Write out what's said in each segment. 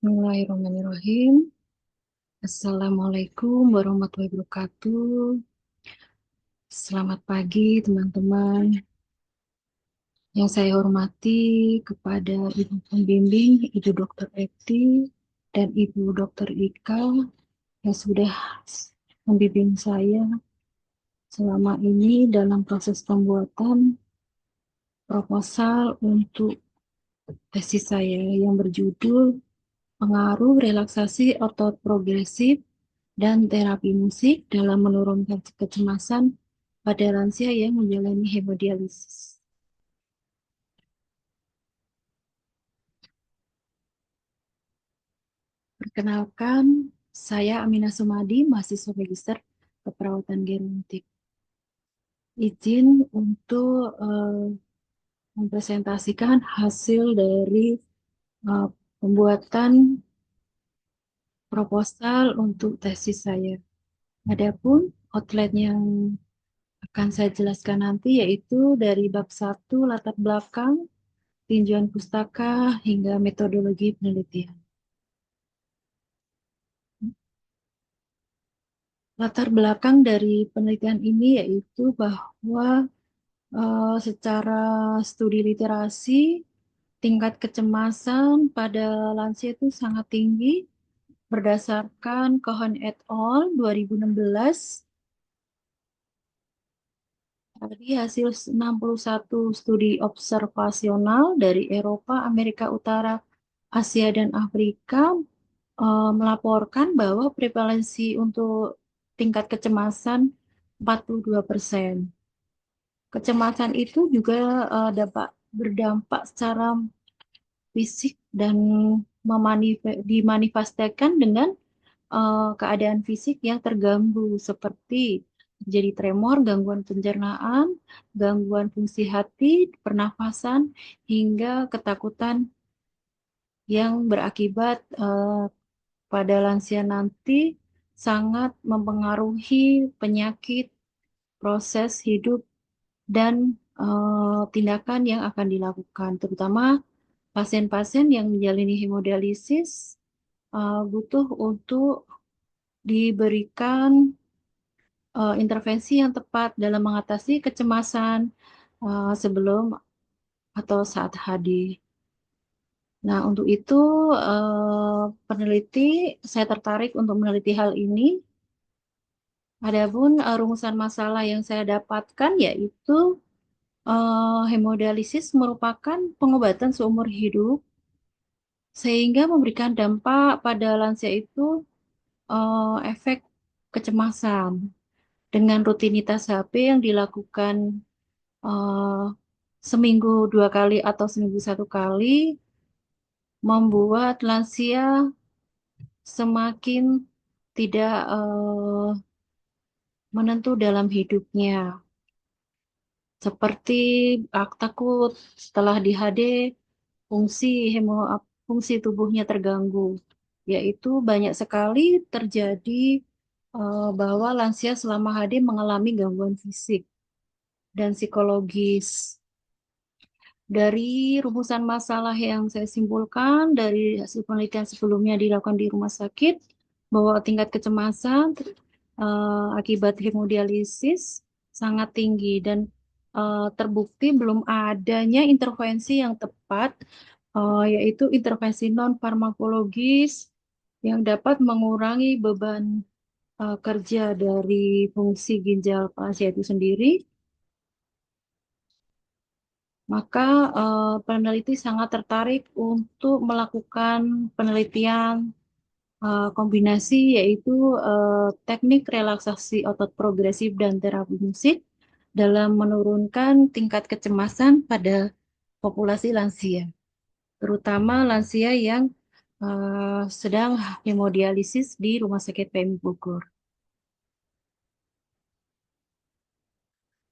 Bismillahirrahmanirrahim. Assalamualaikum warahmatullahi wabarakatuh. Selamat pagi teman-teman. Yang saya hormati kepada Ibu Pembimbing, Ibu Dr. Eti, dan Ibu Dr. Ika yang sudah membimbing saya selama ini dalam proses pembuatan proposal untuk tesis saya yang berjudul Pengaruh Relaksasi Otot Progresif dan Terapi Musik dalam Menurunkan Kecemasan pada Lansia yang Menjalani Hemodialisis. Perkenalkan, saya Amina Sumadi, mahasiswa magister keperawatan genetik. Izin untuk mempresentasikan hasil dari eh, pembuatan proposal untuk tesis saya. Adapun outline yang akan saya jelaskan nanti yaitu dari bab 1 latar belakang, tinjauan pustaka, hingga metodologi penelitian. Latar belakang dari penelitian ini yaitu bahwa secara studi literasi, tingkat kecemasan pada lansia itu sangat tinggi berdasarkan Cohen et al. 2016. Dari hasil 61 studi observasional dari Eropa, Amerika Utara, Asia, dan Afrika melaporkan bahwa prevalensi untuk tingkat kecemasan 42%. Kecemasan itu juga dapat berdampak secara fisik dan dimanifestasikan dengan keadaan fisik yang terganggu seperti jadi tremor, gangguan pencernaan, gangguan fungsi hati, pernafasan, hingga ketakutan yang berakibat pada lansia nanti sangat mempengaruhi penyakit, proses hidup, dan tindakan yang akan dilakukan, terutama pasien-pasien yang menjalani hemodialisis butuh untuk diberikan intervensi yang tepat dalam mengatasi kecemasan sebelum atau saat hadir. Nah, untuk itu peneliti, saya tertarik untuk meneliti hal ini. Adapun rumusan masalah yang saya dapatkan yaitu hemodialisis merupakan pengobatan seumur hidup sehingga memberikan dampak pada lansia itu efek kecemasan dengan rutinitas HP yang dilakukan eh, seminggu 2 kali atau seminggu 1 kali membuat lansia semakin tidak menentu dalam hidupnya. Seperti takut setelah di HD fungsi fungsi tubuhnya terganggu, yaitu banyak sekali terjadi bahwa lansia selama HD mengalami gangguan fisik dan psikologis. Dari rumusan masalah yang saya simpulkan dari hasil penelitian sebelumnya dilakukan di rumah sakit, bahwa tingkat kecemasan akibat hemodialisis sangat tinggi dan terbukti belum adanya intervensi yang tepat, yaitu intervensi non-farmakologis yang dapat mengurangi beban kerja dari fungsi ginjal pasien itu sendiri. Maka peneliti sangat tertarik untuk melakukan penelitian kombinasi yaitu teknik relaksasi otot progresif dan terapi musik dalam menurunkan tingkat kecemasan pada populasi lansia, terutama lansia yang sedang hemodialisis di Rumah Sakit PMI Bogor.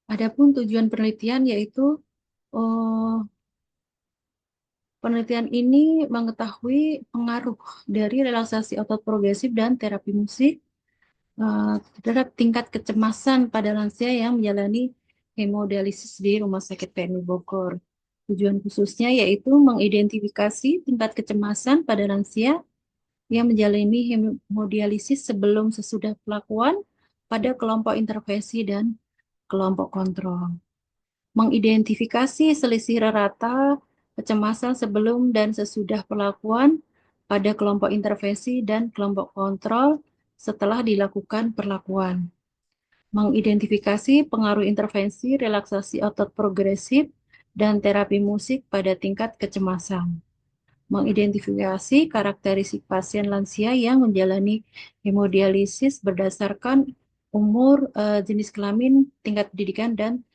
Adapun tujuan penelitian yaitu eh, penelitian ini mengetahui pengaruh dari relaksasi otot progresif dan terapi musik terhadap tingkat kecemasan pada lansia yang menjalani hemodialisis di Rumah Sakit PMI Bogor. Tujuan khususnya yaitu mengidentifikasi tingkat kecemasan pada lansia yang menjalani hemodialisis sebelum sesudah pelakuan pada kelompok intervensi dan kelompok kontrol. Mengidentifikasi selisih rata kecemasan sebelum dan sesudah pelakuan pada kelompok intervensi dan kelompok kontrol setelah dilakukan perlakuan. Mengidentifikasi pengaruh intervensi, relaksasi otot progresif, dan terapi musik pada tingkat kecemasan. Mengidentifikasi karakteristik pasien lansia yang menjalani hemodialisis berdasarkan umur, jenis kelamin, tingkat pendidikan, dan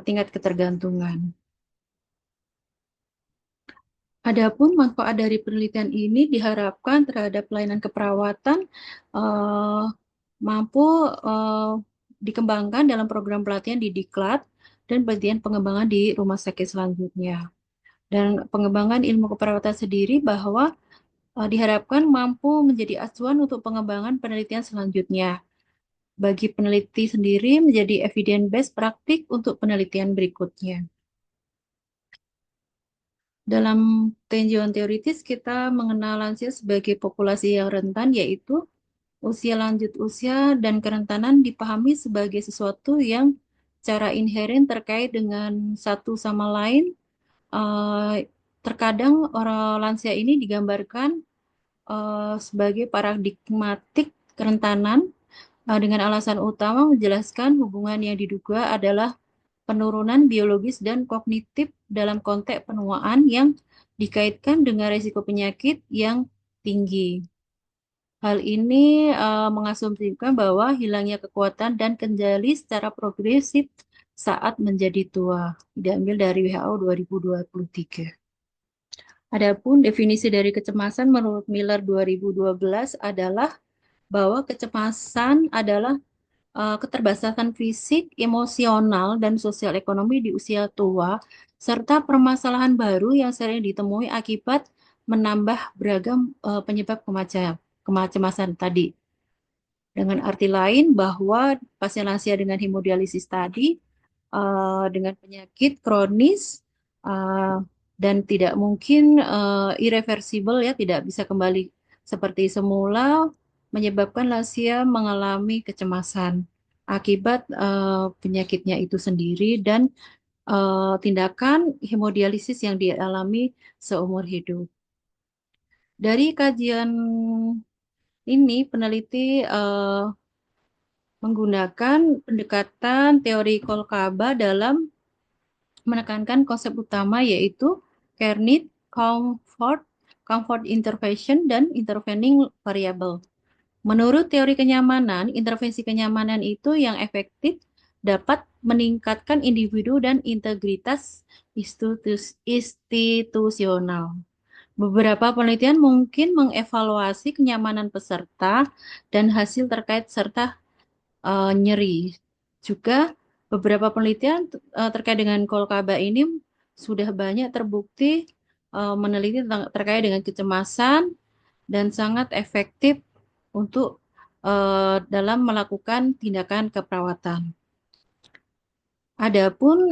tingkat ketergantungan. Adapun manfaat dari penelitian ini diharapkan terhadap pelayanan keperawatan eh, mampu eh, dikembangkan dalam program pelatihan di Diklat dan pelatihan pengembangan di rumah sakit selanjutnya. Dan pengembangan ilmu keperawatan sendiri bahwa diharapkan mampu menjadi acuan untuk pengembangan penelitian selanjutnya. Bagi peneliti sendiri menjadi evidence based praktik untuk penelitian berikutnya. Dalam tinjauan teoritis, kita mengenal lansia sebagai populasi yang rentan, yaitu usia lanjut usia dan kerentanan dipahami sebagai sesuatu yang secara inheren terkait dengan satu sama lain. Eh, Terkadang orang lansia ini digambarkan sebagai paradigmatik kerentanan dengan alasan utama menjelaskan hubungan yang diduga adalah penurunan biologis dan kognitif dalam konteks penuaan yang dikaitkan dengan risiko penyakit yang tinggi. Hal ini mengasumsikan bahwa hilangnya kekuatan dan kendali secara progresif saat menjadi tua, diambil dari WHO 2023. Adapun definisi dari kecemasan menurut Miller 2012 adalah bahwa kecemasan adalah keterbatasan fisik, emosional, dan sosial ekonomi di usia tua, serta permasalahan baru yang sering ditemui akibat menambah beragam penyebab kecemasan tadi. Dengan arti lain bahwa pasien lansia dengan hemodialisis tadi dengan penyakit kronis uh, dan tidak mungkin irreversible ya, tidak bisa kembali seperti semula, menyebabkan lansia mengalami kecemasan akibat penyakitnya itu sendiri dan tindakan hemodialisis yang dialami seumur hidup. Dari kajian ini, peneliti menggunakan pendekatan teori Kolkaba dalam menekankan konsep utama yaitu care need, comfort, comfort intervention, dan intervening variable. Menurut teori kenyamanan, intervensi kenyamanan itu yang efektif dapat meningkatkan individu dan integritas institusional. Beberapa penelitian mungkin mengevaluasi kenyamanan peserta dan hasil terkait serta nyeri. Juga beberapa penelitian terkait dengan kolkaba ini sudah banyak terbukti meneliti terkait dengan kecemasan dan sangat efektif untuk dalam melakukan tindakan keperawatan. Adapun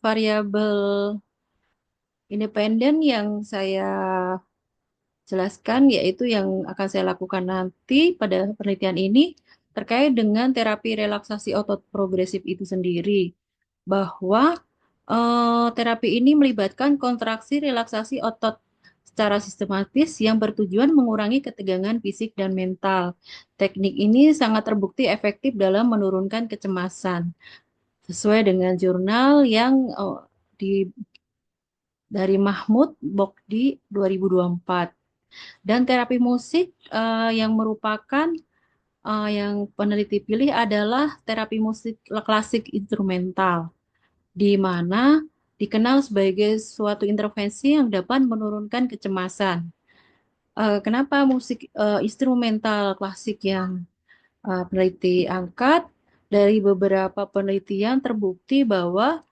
variabel independen yang saya jelaskan, yaitu yang akan saya lakukan nanti pada penelitian ini terkait dengan terapi relaksasi otot progresif itu sendiri, bahwa terapi ini melibatkan kontraksi relaksasi otot secara sistematis yang bertujuan mengurangi ketegangan fisik dan mental. Teknik ini sangat terbukti efektif dalam menurunkan kecemasan, sesuai dengan jurnal yang dari Mahmud Bokdi 2024. Dan terapi musik yang merupakan yang peneliti pilih adalah terapi musik klasik instrumental, di mana dikenal sebagai suatu intervensi yang dapat menurunkan kecemasan. Kenapa musik instrumental klasik yang peneliti angkat? Dari beberapa penelitian terbukti bahwa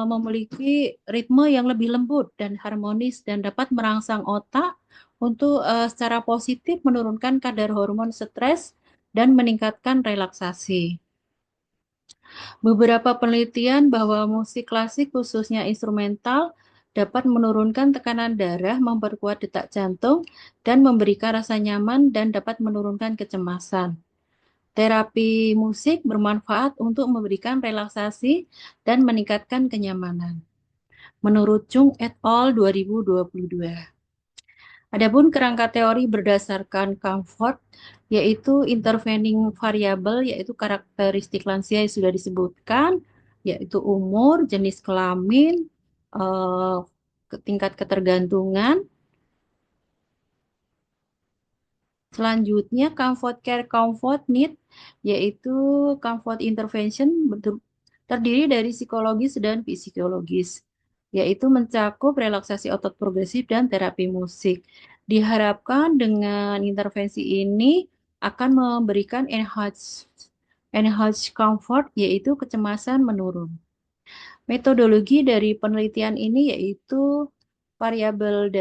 memiliki ritme yang lebih lembut dan harmonis dan dapat merangsang otak untuk secara positif menurunkan kadar hormon stres dan meningkatkan relaksasi. Beberapa penelitian bahwa musik klasik khususnya instrumental dapat menurunkan tekanan darah, memperkuat detak jantung, dan memberikan rasa nyaman dan dapat menurunkan kecemasan. Terapi musik bermanfaat untuk memberikan relaksasi dan meningkatkan kenyamanan. Menurut Chung et al. 2022. Adapun kerangka teori berdasarkan comfort, yaitu intervening variabel, yaitu karakteristik lansia yang sudah disebutkan, yaitu umur, jenis kelamin, eh, tingkat ketergantungan. Selanjutnya, comfort care comfort need, yaitu comfort intervention terdiri dari psikologis dan fisiologis, yaitu mencakup relaksasi otot progresif dan terapi musik. Diharapkan dengan intervensi ini akan memberikan enhanced comfort, yaitu kecemasan menurun. Metodologi dari penelitian ini yaitu variabel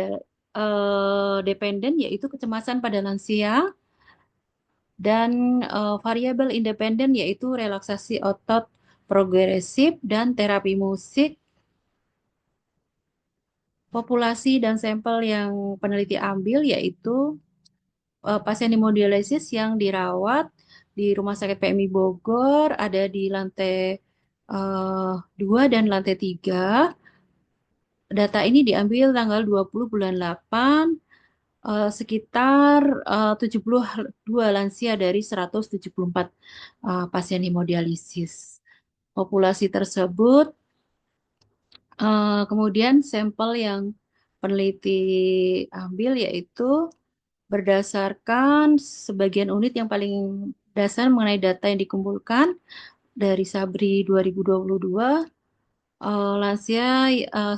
dependen, yaitu kecemasan pada lansia, dan variabel independen yaitu relaksasi otot progresif dan terapi musik. Populasi dan sampel yang peneliti ambil yaitu pasien hemodialisis yang dirawat di Rumah Sakit PMI Bogor, ada di lantai 2 dan lantai 3. Data ini diambil tanggal 20 bulan 8, sekitar 72 lansia dari 174 pasien hemodialisis. Populasi tersebut, kemudian sampel yang peneliti ambil yaitu berdasarkan sebagian unit yang paling dasar mengenai data yang dikumpulkan dari Sabri 2022. Lansia,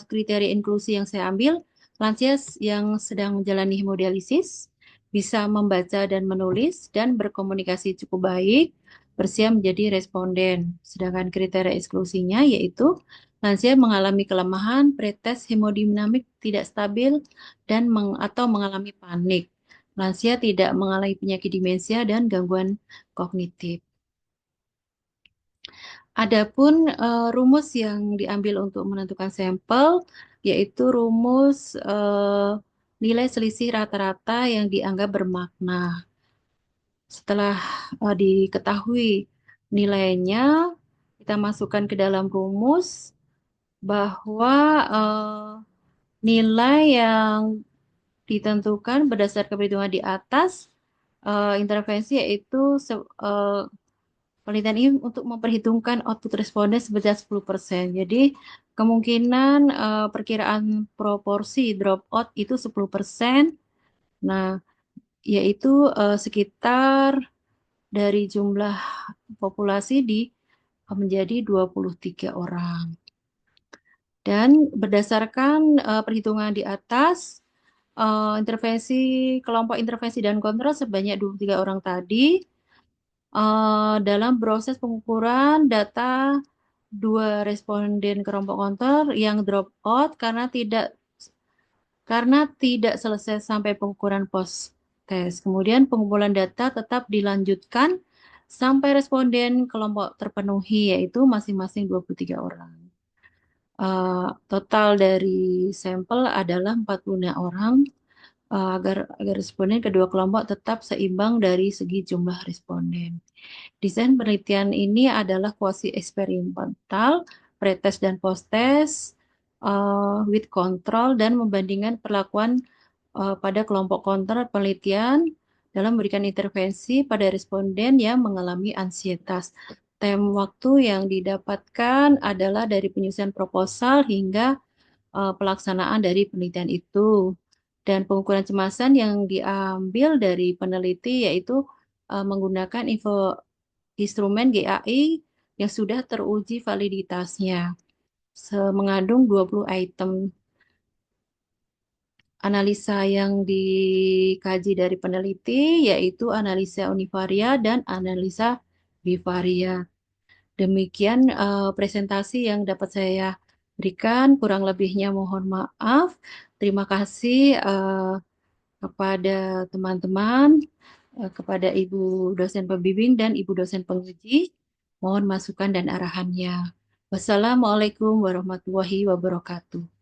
kriteria inklusi yang saya ambil, lansia yang sedang menjalani hemodialisis, bisa membaca dan menulis, dan berkomunikasi cukup baik, bersiap menjadi responden. Sedangkan kriteria eksklusinya yaitu lansia mengalami kelemahan, pretest hemodinamik tidak stabil, dan atau mengalami panik. Lansia tidak mengalami penyakit demensia dan gangguan kognitif. Adapun rumus yang diambil untuk menentukan sampel yaitu rumus nilai selisih rata-rata yang dianggap bermakna. Setelah diketahui nilainya, kita masukkan ke dalam rumus bahwa nilai yang ditentukan berdasarkan perhitungan di atas intervensi yaitu penelitian ini untuk memperhitungkan output responden sebesar 10%. Jadi kemungkinan perkiraan proporsi dropout itu 10%. Nah, yaitu sekitar dari jumlah populasi menjadi 23 orang. Dan berdasarkan perhitungan di atas, intervensi kelompok intervensi dan kontrol sebanyak 23 orang tadi, dalam proses pengukuran data dua responden kelompok kontrol yang drop out karena tidak selesai sampai pengukuran post test. Kemudian pengumpulan data tetap dilanjutkan sampai responden kelompok terpenuhi, yaitu masing-masing 23 orang. Total dari sampel adalah 46 orang, agar responden kedua kelompok tetap seimbang dari segi jumlah responden. Desain penelitian ini adalah kuasi eksperimental, pretest dan post-test, with control, dan membandingkan perlakuan pada kelompok kontrol penelitian dalam memberikan intervensi pada responden yang mengalami ansietas. Waktu yang didapatkan adalah dari penyusunan proposal hingga pelaksanaan dari penelitian itu. Dan pengukuran cemasan yang diambil dari peneliti yaitu menggunakan instrumen GAI yang sudah teruji validitasnya. Mengandung 20 item. Analisa yang dikaji dari peneliti yaitu analisa univaria dan analisa bivaria. Demikian presentasi yang dapat saya berikan. Kurang lebihnya mohon maaf. Terima kasih kepada teman-teman, kepada Ibu dosen pembimbing dan Ibu dosen penguji. Mohon masukan dan arahannya. Wassalamualaikum warahmatullahi wabarakatuh.